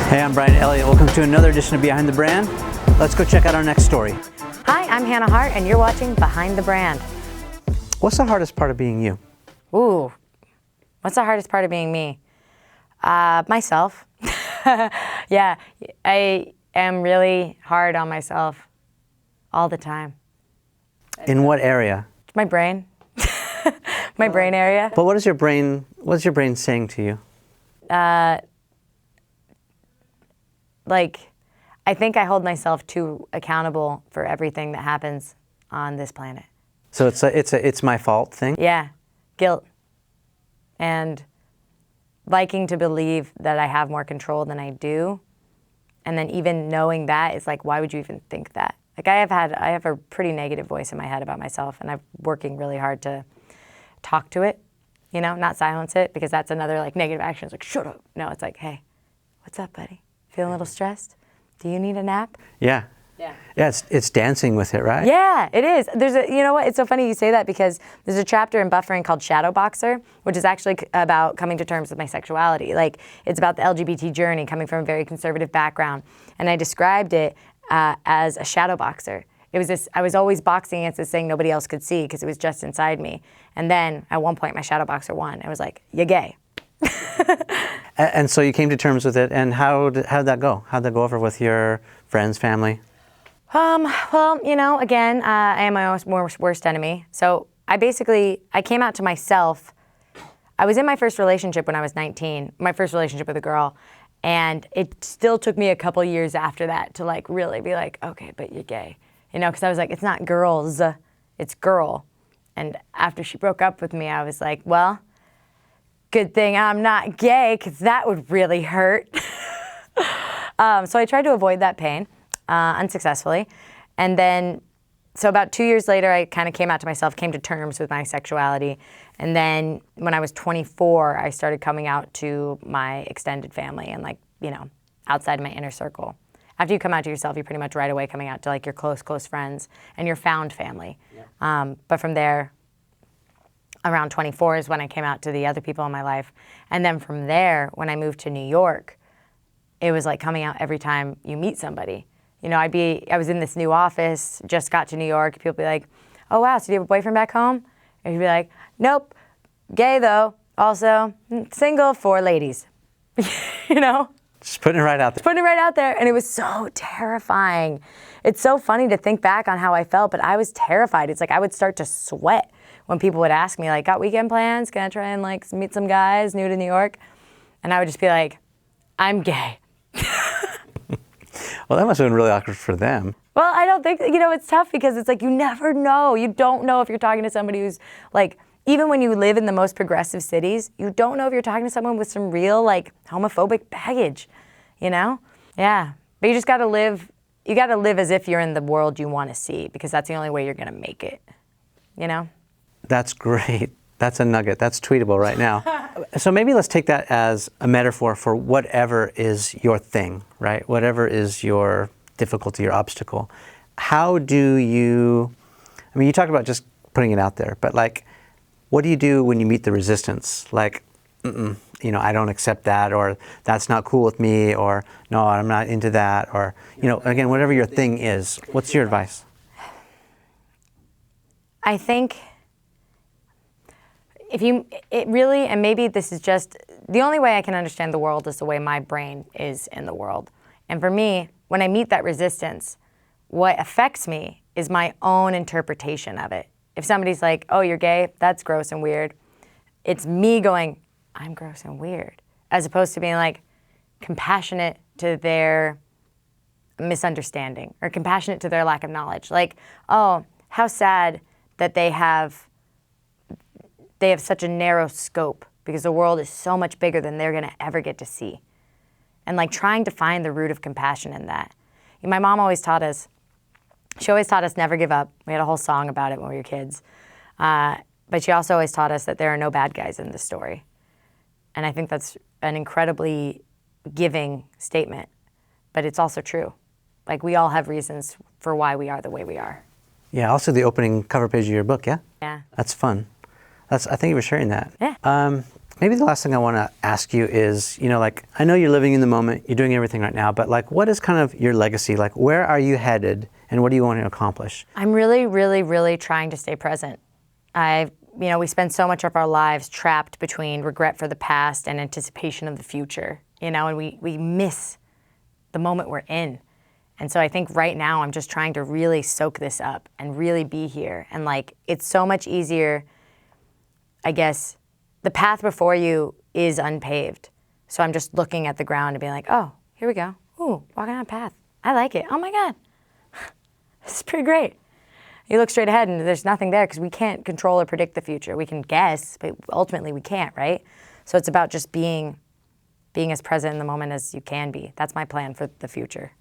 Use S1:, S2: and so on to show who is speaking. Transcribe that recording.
S1: Hey, I'm Brian Elliott. Welcome to another edition of Behind the Brand. Let's go check out our next story.
S2: Hi, I'm Hannah Hart, and you're watching Behind the Brand.
S1: What's the hardest part of being you?
S2: Ooh, what's the hardest part of being me? Myself. Yeah, I am really hard on myself all the time.
S1: In what area?
S2: My brain. My brain area.
S1: But what's your brain saying to you?
S2: I think I hold myself too accountable for everything that happens on this planet.
S1: So it's my fault thing?
S2: Yeah, guilt. And liking to believe that I have more control than I do. And then even knowing that, it's like, why would you even think that? Like I have a pretty negative voice in my head about myself, and I'm working really hard to talk to it, not silence it, because that's another negative action. It's like, shut up. No, it's like, hey, what's up, buddy? Feeling a little stressed? Do you need a nap?
S1: Yeah. Yeah, it's dancing with it, right?
S2: Yeah, it is. You know what? It's so funny you say that, because there's a chapter in Buffering called Shadow Boxer, which is actually about coming to terms with my sexuality. It's about the LGBT journey, coming from a very conservative background. And I described it as a shadow boxer. It was this, I was always boxing against this thing nobody else could see because it was just inside me. And then at one point my shadow boxer won. It was like, you're gay.
S1: And so you came to terms with it, and how'd that go? How'd that go over with your friends, family?
S2: Well, again, I am my own worst enemy. So I came out to myself. I was in my first relationship when I was 19, my first relationship with a girl. And it still took me a couple years after that to really be like, okay, but you're gay. Because I was like, it's not girls, it's girl. And after she broke up with me, I was like, well, good thing I'm not gay, because that would really hurt. So I tried to avoid that pain. Unsuccessfully. And then, so about 2 years later, I kind of came out to myself, came to terms with my sexuality. And then when I was 24, I started coming out to my extended family and outside of my inner circle. After you come out to yourself, you're pretty much right away coming out to your close friends and your found family. Yeah. But from there, around 24 is when I came out to the other people in my life. And then from there, when I moved to New York, it was like coming out every time you meet somebody. I was in this new office, just got to New York. People be like, oh, wow, so do you have a boyfriend back home? And you'd be like, nope, gay though, also single for ladies,
S1: Just putting it right out there.
S2: Just putting it right out there, and it was so terrifying. It's so funny to think back on how I felt, but I was terrified. It's like I would start to sweat when people would ask me, got weekend plans? Can I try and meet some guys new to New York? And I would just be like, I'm gay.
S1: Well, that must have been really awkward for them.
S2: Well, I don't think, it's tough because it's you never know. You don't know if you're talking to somebody who's even when you live in the most progressive cities, you don't know if you're talking to someone with some real homophobic baggage, Yeah. But you just got to live, as if you're in the world you want to see, because that's the only way you're going to make it,
S1: That's great. That's a nugget. That's tweetable right now. So maybe let's take that as a metaphor for whatever is your thing, right? Whatever is your difficulty or obstacle. How do you, you talked about just putting it out there, but what do you do when you meet the resistance? I don't accept that, or that's not cool with me, or no, I'm not into that, or, again, whatever your thing is, what's your advice?
S2: I think and maybe this is just, the only way I can understand the world is the way my brain is in the world. And for me, when I meet that resistance, what affects me is my own interpretation of it. If somebody's like, oh, you're gay, that's gross and weird, it's me going, I'm gross and weird, as opposed to being compassionate to their misunderstanding or compassionate to their lack of knowledge. Oh, how sad that they have such a narrow scope, because the world is so much bigger than they're going to ever get to see. And trying to find the root of compassion in that. My mom always taught us, never give up. We had a whole song about it when we were kids. But she also always taught us that there are no bad guys in this story. And I think that's an incredibly giving statement, but it's also true. We all have reasons for why we are the way we are.
S1: Yeah, also the opening cover page of your book, yeah?
S2: Yeah.
S1: That's fun. I think you were sharing that.
S2: Yeah.
S1: Maybe the last thing I want to ask you is, like, I know you're living in the moment, you're doing everything right now, but like, what is kind of your legacy? Like, where are you headed and what do you want to accomplish?
S2: I'm really, really, really trying to stay present. We spend so much of our lives trapped between regret for the past and anticipation of the future, and we miss the moment we're in. And so I think right now I'm just trying to really soak this up and really be here. And like, it's so much easier, I guess, the path before you is unpaved. So I'm just looking at the ground and being like, oh, here we go. Ooh, walking on a path. I like it. Oh my God. This is pretty great. You look straight ahead and there's nothing there because we can't control or predict the future. We can guess, but ultimately we can't, right? So it's about just being as present in the moment as you can be. That's my plan for the future.